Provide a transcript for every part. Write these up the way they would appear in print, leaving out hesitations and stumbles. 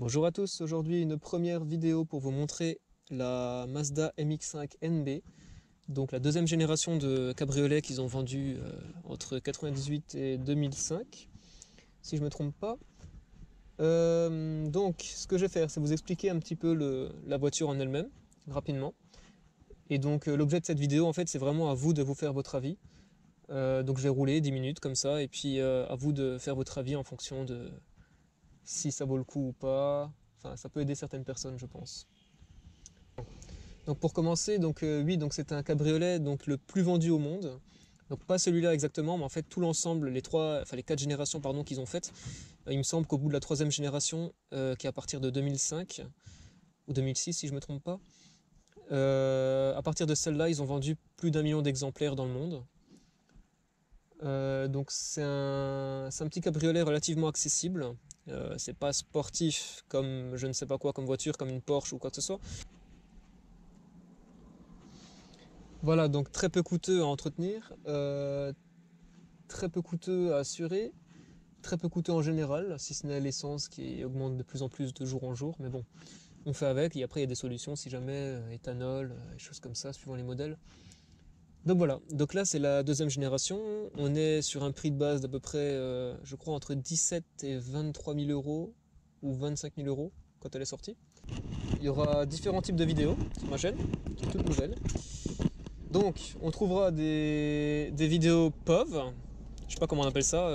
Bonjour à tous, aujourd'hui une première vidéo pour vous montrer la Mazda MX-5 NB, donc la deuxième génération de cabriolets qu'ils ont vendu entre 98 et 2005, si je ne me trompe pas. Donc ce que je vais faire, c'est vous expliquer un petit peu la voiture en elle-même, rapidement. Et donc l'objet de cette vidéo, en fait, c'est vraiment à vous de vous faire votre avis. Donc je vais rouler 10 minutes comme ça, et puis à vous de faire votre avis en fonction de si ça vaut le coup ou pas. Enfin, ça peut aider certaines personnes, je pense. Donc pour commencer, oui, donc c'est un cabriolet donc le plus vendu au monde. Donc pas celui-là exactement, mais en fait tout l'ensemble, les quatre générations pardon qu'ils ont faites. Il me semble qu'au bout de la troisième génération, qui est à partir de 2005 ou 2006 si je me trompe pas, à partir de celle-là, ils ont vendu plus d'1 million d'exemplaires dans le monde. Donc c'est un petit cabriolet relativement accessible. C'est pas sportif comme je ne sais pas quoi, comme voiture, comme une Porsche ou quoi que ce soit. Voilà, donc très peu coûteux à entretenir, très peu coûteux à assurer, très peu coûteux en général, si ce n'est l'essence qui augmente de plus en plus de jour en jour, mais bon, on fait avec, et après il y a des solutions si jamais, éthanol, des choses comme ça, suivant les modèles. Donc voilà, donc là c'est la deuxième génération, on est sur un prix de base d'à peu près, je crois, entre 17 et 23 000 euros, ou 25 000 euros, quand elle est sortie. Il y aura différents types de vidéos sur ma chaîne, toutes nouvelles. Donc, on trouvera des vidéos POV, je sais pas comment on appelle ça,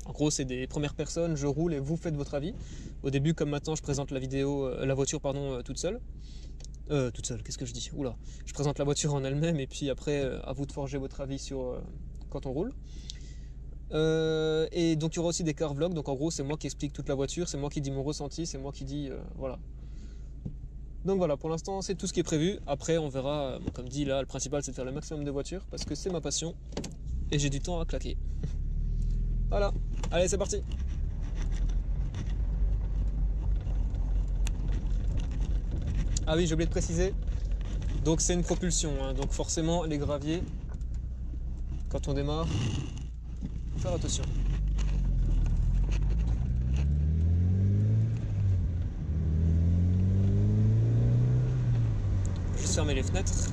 en gros c'est des premières personnes, je roule et vous faites votre avis. Au début, comme maintenant, je présente la voiture toute seule. Toute seule, qu'est-ce que je dis? Oula, je présente la voiture en elle-même et puis après, à vous de forger votre avis sur quand on roule. Et donc il y aura aussi des car vlogs, donc en gros c'est moi qui explique toute la voiture, c'est moi qui dis mon ressenti, c'est moi qui dis, voilà. Donc voilà, pour l'instant c'est tout ce qui est prévu. Après on verra, comme dit là, le principal c'est de faire le maximum de voitures parce que c'est ma passion et j'ai du temps à claquer. Voilà, allez c'est parti. Ah oui, j'ai oublié de préciser, donc c'est une propulsion, hein, donc forcément les graviers, quand on démarre, faut faire attention. Juste fermer les fenêtres.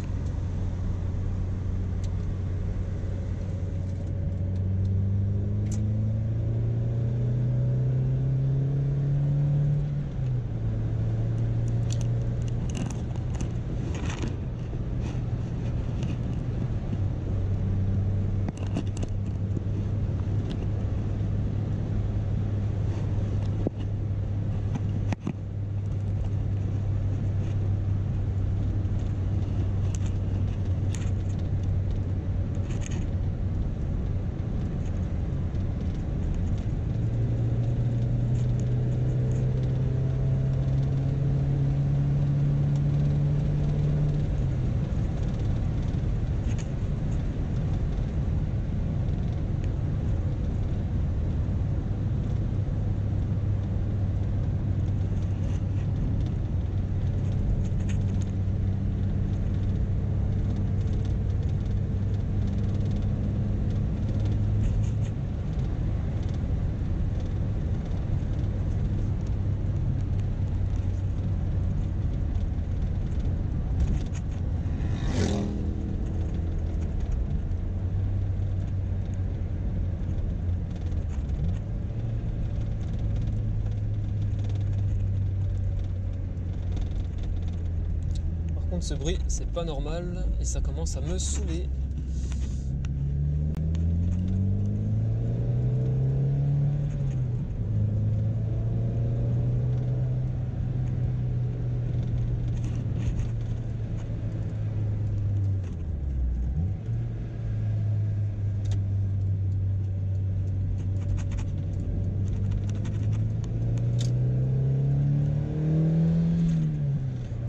Ce bruit c'est pas normal et ça commence à me saouler.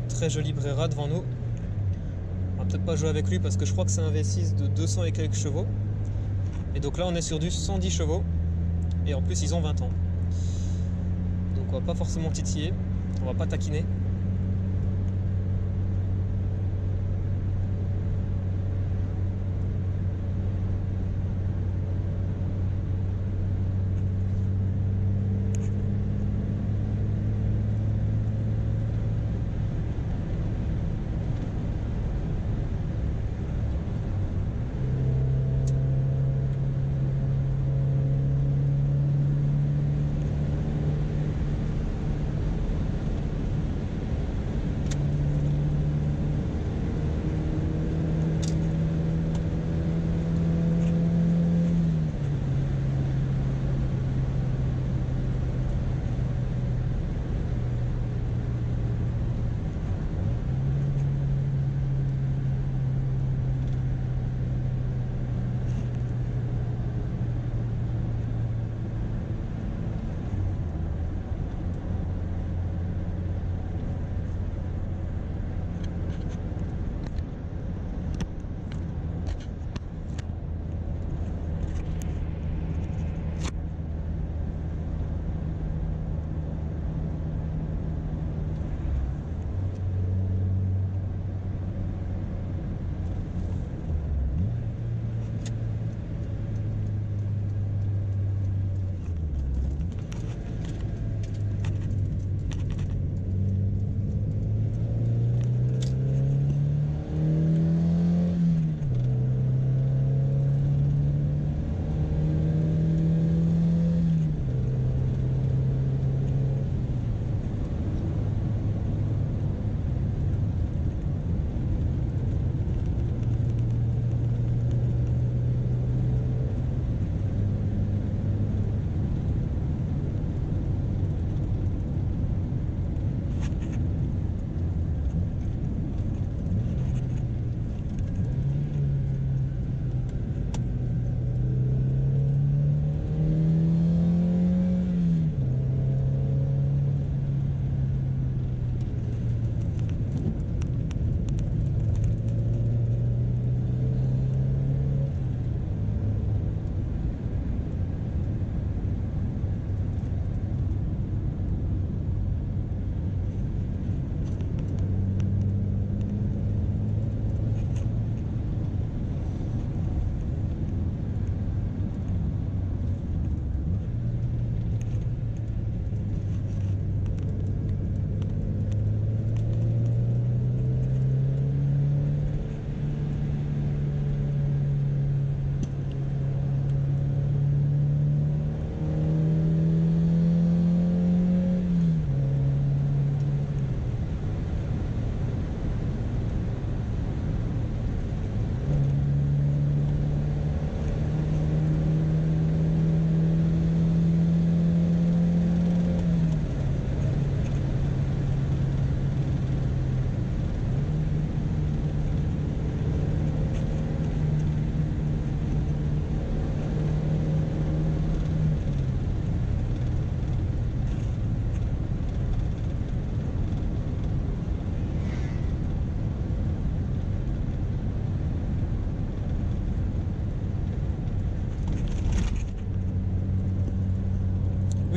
Très joli Brera devant nous. On va peut-être pas jouer avec lui parce que je crois que c'est un V6 de 200 et quelques chevaux. Et donc là on est sur du 110 chevaux. Et en plus ils ont 20 ans. Donc on va pas forcément titiller. On va pas taquiner.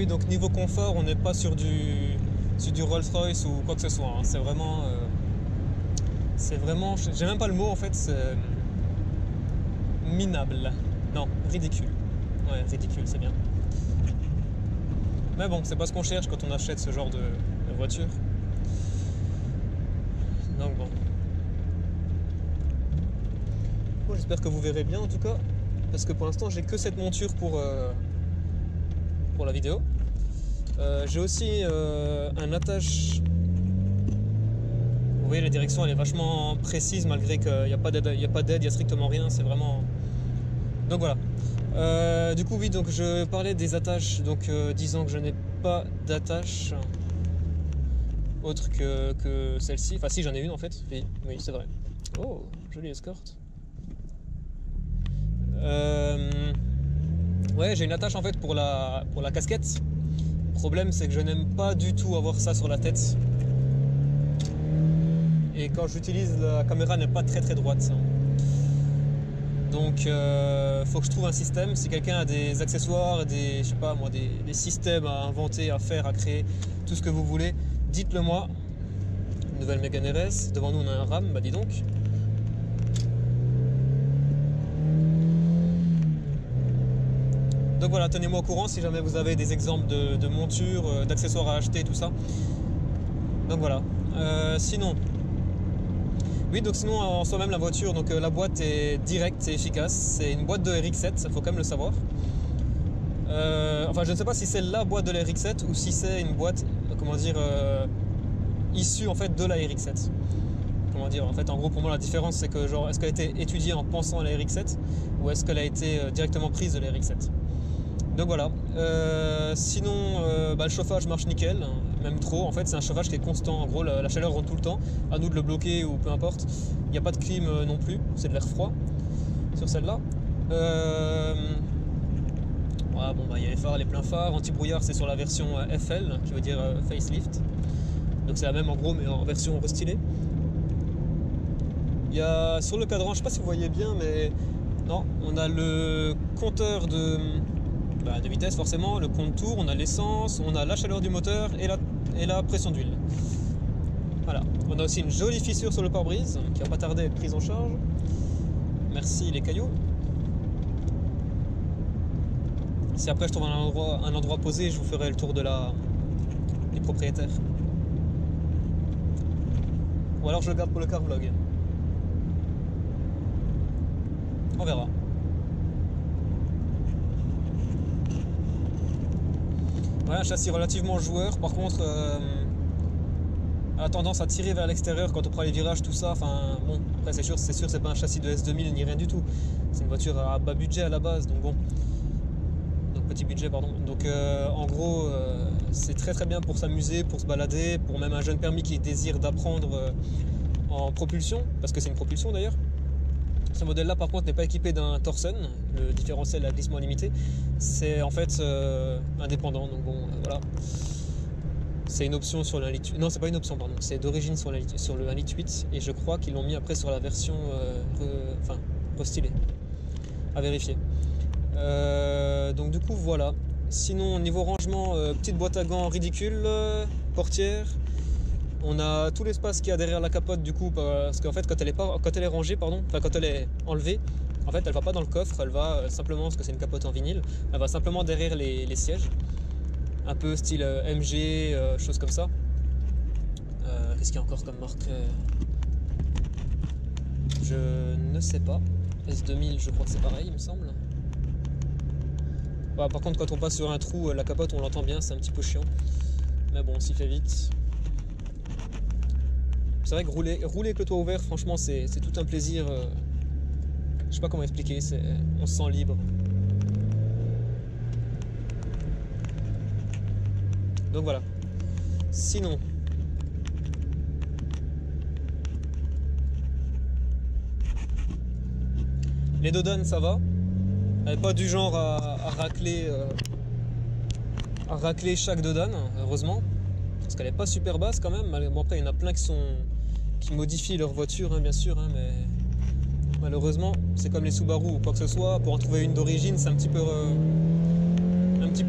donc niveau confort, on n'est pas sur du Rolls-Royce ou quoi que ce soit, hein. C'est vraiment, j'ai même pas le mot en fait, c'est minable. Non, ridicule. Ouais, ridicule, c'est bien. Mais bon, c'est pas ce qu'on cherche quand on achète ce genre de voiture. Donc bon. Bon, j'espère que vous verrez bien en tout cas, parce que pour l'instant j'ai que cette monture pour la vidéo. J'ai aussi un attache. Vous voyez, la direction elle est vachement précise malgré qu'il n'y a pas d'aide, il n'y a strictement rien, c'est vraiment. Donc voilà. Du coup oui, donc je parlais des attaches, donc disant que je n'ai pas d'attache autre que celle-ci. Enfin si, j'en ai une en fait. Oui, c'est vrai. Oh, jolie escorte. Ouais, j'ai une attache en fait pour la casquette. Le problème c'est que je n'aime pas du tout avoir ça sur la tête. Et quand j'utilise, la caméra n'est pas très droite. Donc faut que je trouve un système. Si quelqu'un a des accessoires, je sais pas moi, des systèmes à inventer, à faire, à créer, tout ce que vous voulez, dites-le moi. Une nouvelle Mégane RS, devant nous on a un RAM, bah dis donc. Donc voilà, tenez-moi au courant si jamais vous avez des exemples de montures, d'accessoires à acheter, tout ça. Donc voilà. Sinon, oui, donc sinon en soi-même la voiture, donc la boîte est directe et efficace. C'est une boîte de RX-7, il faut quand même le savoir. Enfin, je ne sais pas si c'est la boîte de la RX-7 ou si c'est une boîte, comment dire, issue en fait de la RX-7. Comment dire, en fait, en gros pour moi la différence c'est que genre, est-ce qu'elle a été étudiée en pensant à la RX-7 ou est-ce qu'elle a été directement prise de la RX-7. Donc voilà. Sinon, le chauffage marche nickel, même trop. En fait, c'est un chauffage qui est constant. En gros, la chaleur rentre tout le temps. À nous de le bloquer ou peu importe. Il n'y a pas de clim non plus. C'est de l'air froid sur celle-là. Voilà, bon, il y a les phares, les pleins phares. Anti-brouillard, c'est sur la version FL, qui veut dire facelift. Donc c'est la même en gros, mais en version restylée. Il y a sur le cadran, je sais pas si vous voyez bien, mais non, on a le compteur de vitesse forcément, le compte tour, on a l'essence, on a la chaleur du moteur et la pression d'huile. Voilà. On a aussi une jolie fissure sur le pare-brise qui va pas tarder à être prise en charge. Merci les cailloux. Si après je trouve un endroit posé, je vous ferai le tour des propriétaires. Ou alors je le garde pour le car vlog. On verra. Ouais, un châssis relativement joueur, par contre a tendance à tirer vers l'extérieur quand on prend les virages, tout ça. Enfin bon, après c'est sûr c'est pas un châssis de S2000 ni rien du tout. C'est une voiture à bas budget à la base, donc bon. Donc petit budget pardon. Donc en gros c'est très bien pour s'amuser, pour se balader, pour même un jeune permis qui désire d'apprendre en propulsion, parce que c'est une propulsion d'ailleurs. Ce modèle là par contre n'est pas équipé d'un Torsen, le différentiel à glissement limité, c'est en fait indépendant, donc bon voilà. C'est une option sur le 1,8 litre. Non, c'est pas une option, pardon, c'est d'origine sur le 1,8 litre et je crois qu'ils l'ont mis après sur la version restylée. À vérifier. Donc du coup voilà. Sinon niveau rangement, petite boîte à gants ridicule, portière. On a tout l'espace qu'il y a derrière la capote du coup, parce qu'en fait quand elle est rangée, pardon, enfin quand elle est enlevée, en fait elle va pas dans le coffre, elle va simplement, parce que c'est une capote en vinyle, elle va simplement derrière les sièges, un peu style MG, choses comme ça. Qu'est-ce qu'il y a encore comme marque je ne sais pas. S2000 je crois que c'est pareil il me semble. Bah, par contre quand on passe sur un trou, la capote on l'entend bien, c'est un petit peu chiant, mais bon on s'y fait vite. C'est vrai que rouler avec le toit ouvert, franchement, c'est tout un plaisir. Je sais pas comment expliquer, on se sent libre. Donc voilà. Sinon, les dodanes, ça va. Elle n'est pas du genre à racler chaque dodane, heureusement. Parce qu'elle n'est pas super basse quand même. Bon, après, il y en a plein qui modifient leur voiture, hein, bien sûr, hein, mais malheureusement, c'est comme les Subaru ou quoi que ce soit. Pour en trouver une d'origine, c'est un petit peu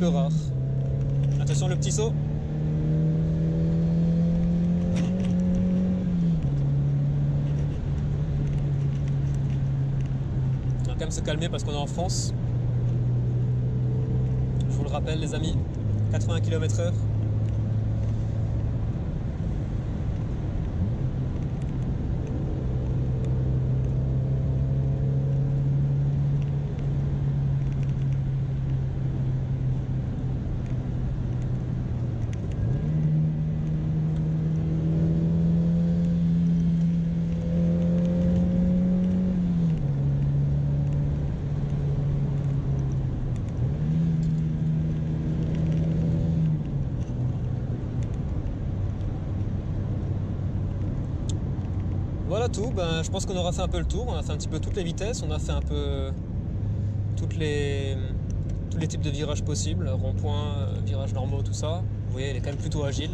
rare. Attention le petit saut. On va quand même se calmer parce qu'on est en France. Je vous le rappelle les amis, 80 km/h. Voilà tout, ben, je pense qu'on aura fait un peu le tour, on a fait un petit peu toutes les vitesses, on a fait un peu tous les types de virages possibles, rond-point, virages normaux, tout ça. Vous voyez, elle est quand même plutôt agile.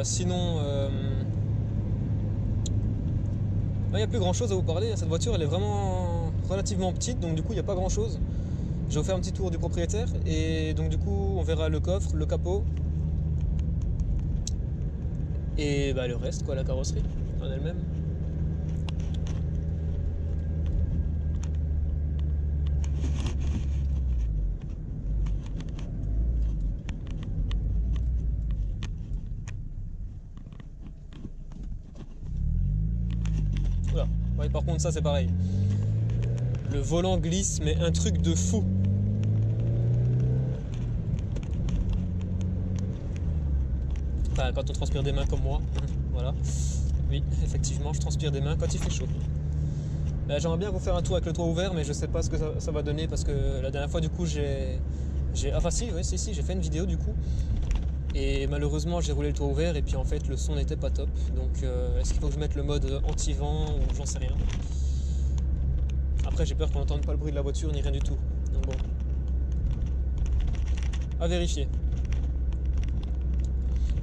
Sinon, il n'y a plus grand chose à vous parler, cette voiture elle est vraiment relativement petite, donc du coup il n'y a pas grand chose. Je vais vous faire un petit tour du propriétaire et donc du coup on verra le coffre, le capot. Et bah, le reste, quoi, la carrosserie en elle-même. Voilà. Ouais, par contre, ça c'est pareil. Le volant glisse, mais un truc de fou. Enfin, quand on transpire des mains comme moi. Voilà. Oui, effectivement, je transpire des mains quand il fait chaud. J'aimerais bien vous faire un tour avec le toit ouvert, mais je sais pas ce que ça va donner parce que la dernière fois, du coup, enfin, si, j'ai fait une vidéo du coup. Et malheureusement, j'ai roulé le toit ouvert et puis en fait, le son n'était pas top. Donc, est-ce qu'il faut que je mette le mode anti-vent ou j'en sais rien. Après, j'ai peur qu'on n'entende pas le bruit de la voiture ni rien du tout. Donc bon, à vérifier.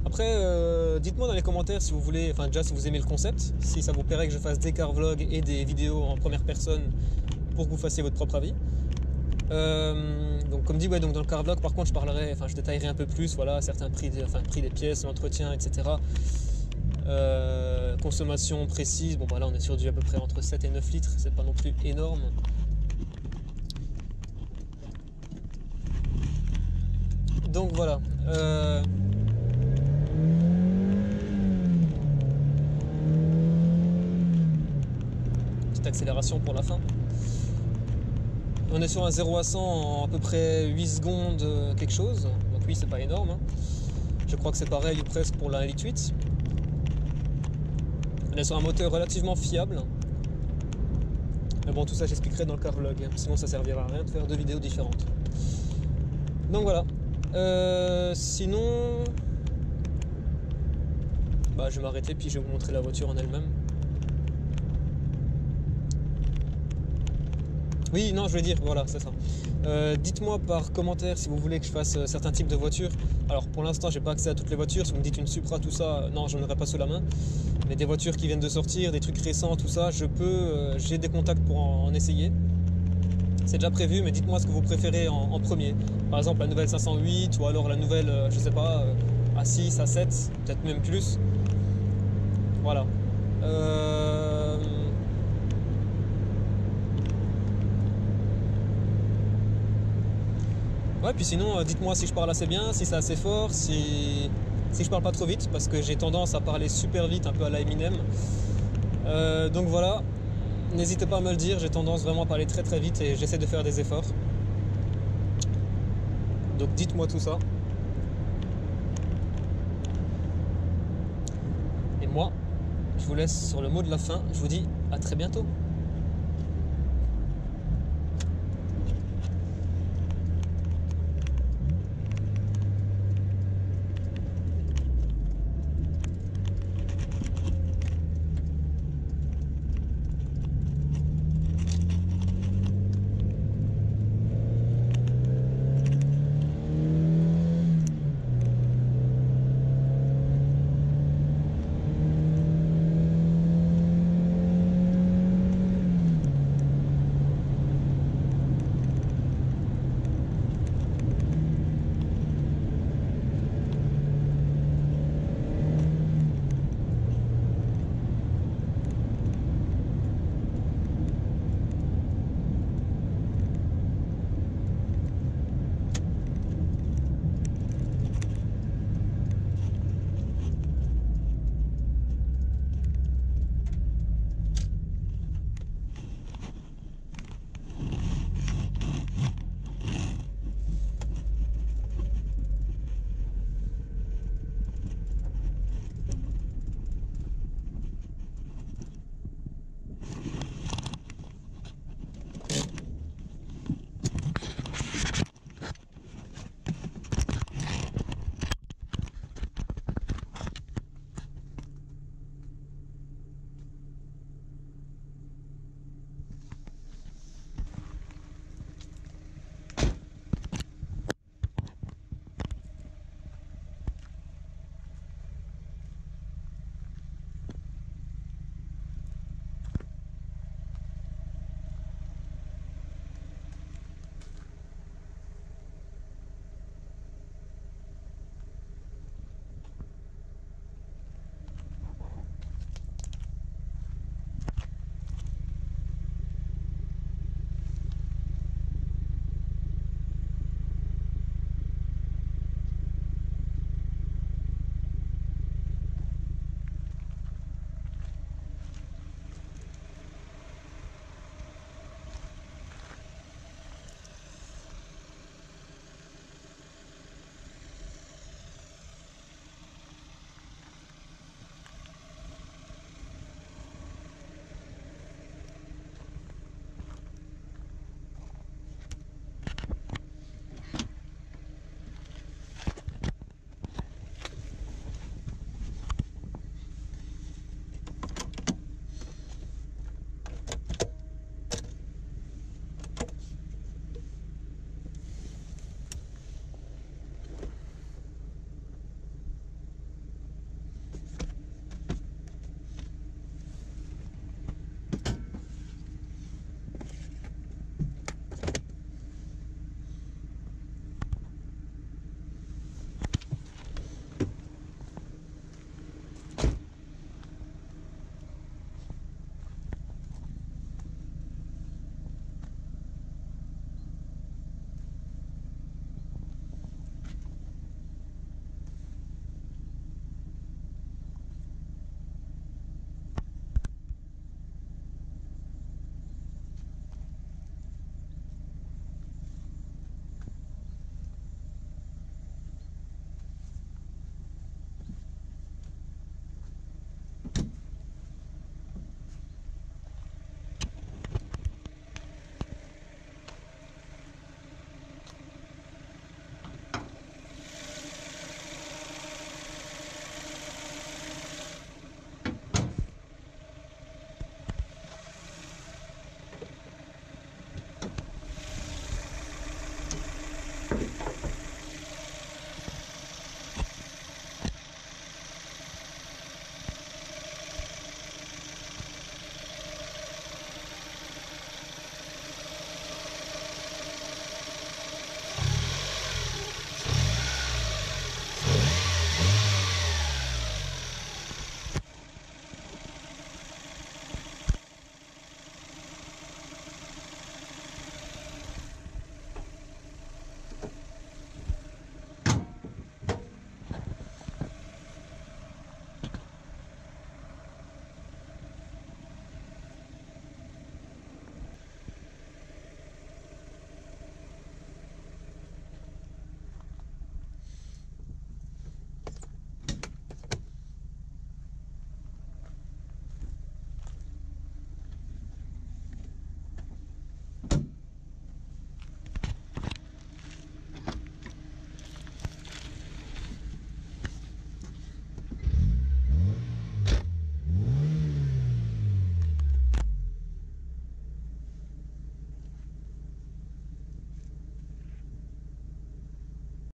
Après, dites-moi dans les commentaires si vous voulez, enfin déjà si vous aimez le concept, si ça vous plairait que je fasse des car vlogs et des vidéos en première personne pour que vous fassiez votre propre avis. Donc comme dit, ouais, donc dans le car vlog par contre je détaillerai un peu plus, voilà, certains prix des pièces, l'entretien, etc. Consommation précise, bon bah là on est sur du à peu près entre 7 et 9 litres, c'est pas non plus énorme. Donc voilà. Petite accélération pour la fin. On est sur un 0 à 100 en à peu près 8 secondes quelque chose. Donc oui, c'est pas énorme. Hein. Je crois que c'est pareil ou presque pour la 1,8 L. On est sur un moteur relativement fiable. Mais bon, tout ça j'expliquerai dans le car vlog. Sinon ça servira à rien de faire deux vidéos différentes. Donc voilà. Sinon... Bah, je vais m'arrêter puis je vais vous montrer la voiture en elle-même. Oui, non, je veux dire, voilà, c'est ça. Dites-moi par commentaire si vous voulez que je fasse certains types de voitures. Alors pour l'instant, j'ai pas accès à toutes les voitures. Si vous me dites une Supra, tout ça, non, j'en aurai pas sous la main. Mais des voitures qui viennent de sortir, des trucs récents, tout ça, j'ai des contacts pour en essayer. C'est déjà prévu, mais dites-moi ce que vous préférez en premier. Par exemple, la nouvelle 508 ou alors la nouvelle, je sais pas, A6, A7, peut-être même plus. Voilà. Ouais, puis sinon, dites-moi si je parle assez bien, si c'est assez fort, si je parle pas trop vite, parce que j'ai tendance à parler super vite, un peu à la Eminem. Donc voilà, n'hésitez pas à me le dire, j'ai tendance vraiment à parler très très vite et j'essaie de faire des efforts. Donc dites-moi tout ça. Et moi, je vous laisse sur le mot de la fin, je vous dis à très bientôt.